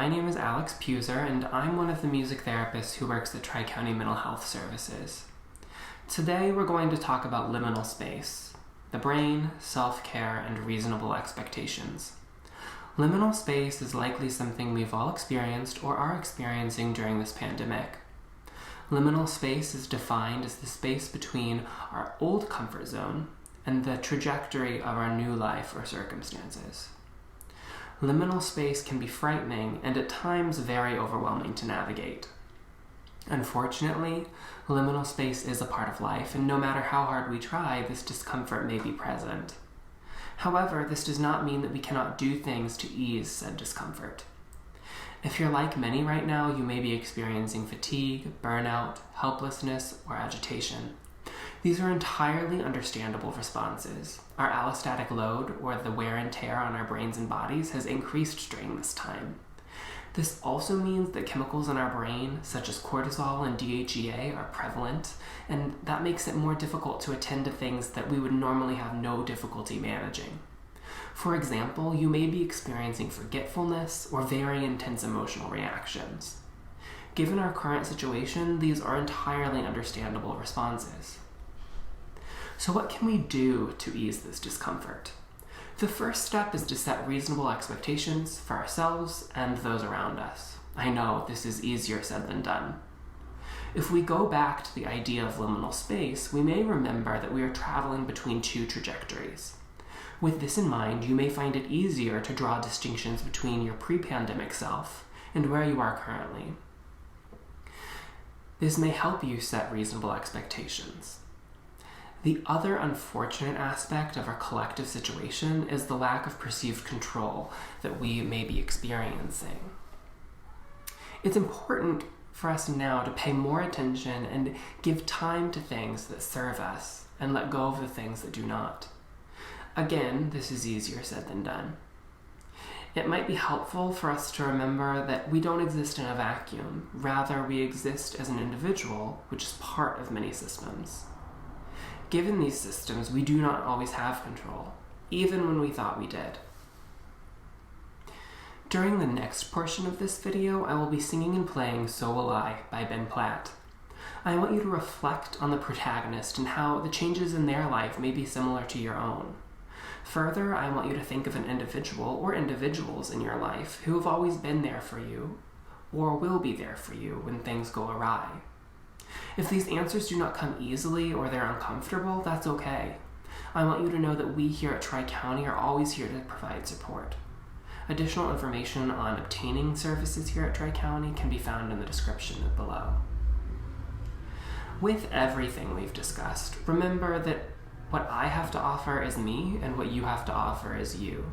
my name is Alex Puser, and I'm one of the music therapists who works at Tri-County Mental Health Services. Today we're going to talk about liminal space, the brain, self-care, and reasonable expectations. Liminal space is likely something we've all experienced or are experiencing during this pandemic. Liminal space is defined as the space between our old comfort zone and the trajectory of our new life or circumstances. Liminal space can be frightening and at times very overwhelming to navigate. Unfortunately, liminal space is a part of life, and no matter how hard we try, this discomfort may be present. However, this does not mean that we cannot do things to ease said discomfort. If you're like many right now, you may be experiencing fatigue, burnout, helplessness, or agitation. These are entirely understandable responses. Our allostatic load, or the wear and tear on our brains and bodies, has increased during this time. This also means that chemicals in our brain, such as cortisol and DHEA, are prevalent, and that makes it more difficult to attend to things that we would normally have no difficulty managing. For example, you may be experiencing forgetfulness or very intense emotional reactions. Given our current situation, these are entirely understandable responses. So what can we do to ease this discomfort? The first step is to set reasonable expectations for ourselves and those around us. I know this is easier said than done. If we go back to the idea of liminal space, we may remember that we are traveling between two trajectories. With this in mind, you may find it easier to draw distinctions between your pre-pandemic self and where you are currently. This may help you set reasonable expectations. The other unfortunate aspect of our collective situation is the lack of perceived control that we may be experiencing. It's important for us now to pay more attention and give time to things that serve us and let go of the things that do not. Again, this is easier said than done. It might be helpful for us to remember that we don't exist in a vacuum. Rather, we exist as an individual, which is part of many systems. Given these systems, we do not always have control, even when we thought we did. During the next portion of this video, I will be singing and playing So Will I by Ben Platt. I want you to reflect on the protagonist and how the changes in their life may be similar to your own. Further, I want you to think of an individual or individuals in your life who have always been there for you or will be there for you when things go awry. If these answers do not come easily or they're uncomfortable, that's okay. I want you to know that we here at Tri-County are always here to provide support. Additional information on obtaining services here at Tri-County can be found in the description below. With everything we've discussed, remember that what I have to offer is me, and what you have to offer is you.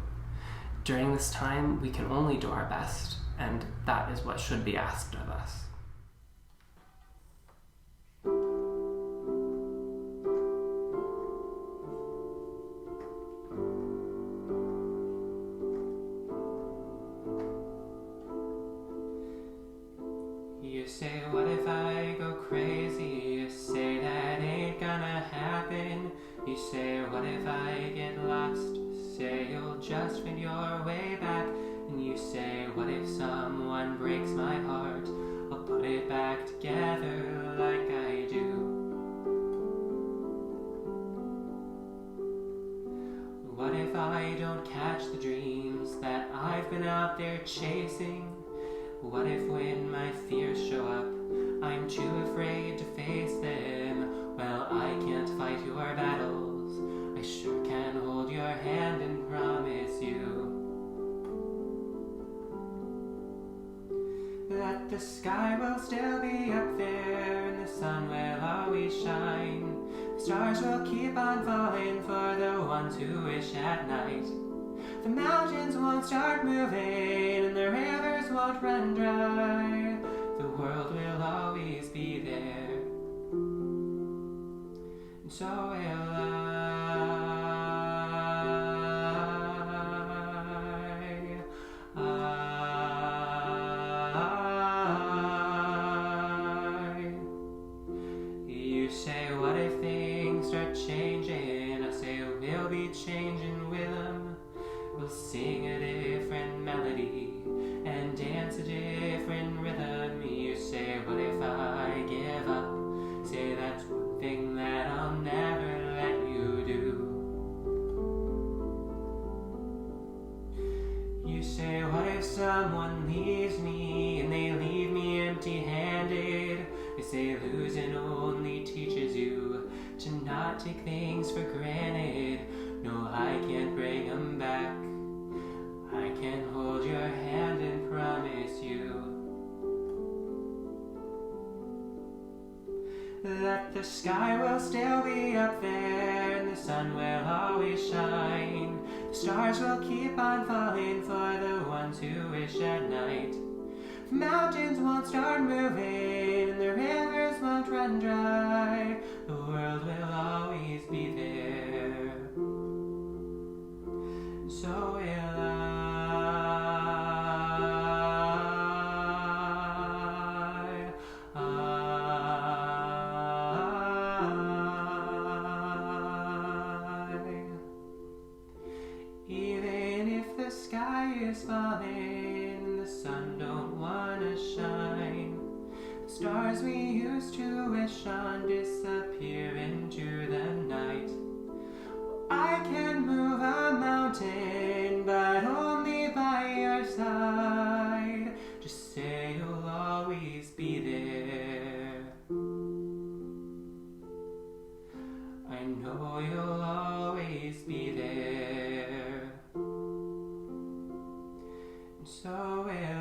During this time, we can only do our best, and that is what should be asked of us. You say, what if I go crazy? You say that ain't gonna happen. You say, what if I get lost? Say you'll just find your way back. And you say, what if someone breaks my heart? I'll put it back together like I do. What if I don't catch the dreams that I've been out there chasing? What if when my fears show up, I'm too afraid to face them? Well, I can't fight your battles, I sure can hold your hand and promise you that the sky will still be up there and the sun will always shine. The stars will keep on falling for the ones who wish at night. The mountains won't start moving and the rivers won't run dry. The world will always be there, and so will I. You say, what if things start changing? I say, we'll be changing with them. We'll sing a different melody and dance a different rhythm. You say, what if I give up? Say, that's one thing that I'll never let you do. You say, what if someone leaves me and they leave me empty-handed? They say losing only teaches you to not take things for granted. No, I can't bring them back. I can hold your hand and promise you that the sky will still be up there and the sun will always shine. The stars will keep on falling for the ones who wish at night. The mountains won't start moving and the rivers won't run dry. The world will always be there. So will I. Even if the sky is falling, the sun don't wanna shine. The stars we used to wish on disappear into the night. I can move a mountain, but only by your side. Just say you'll always be there. I know you'll always be there. And so will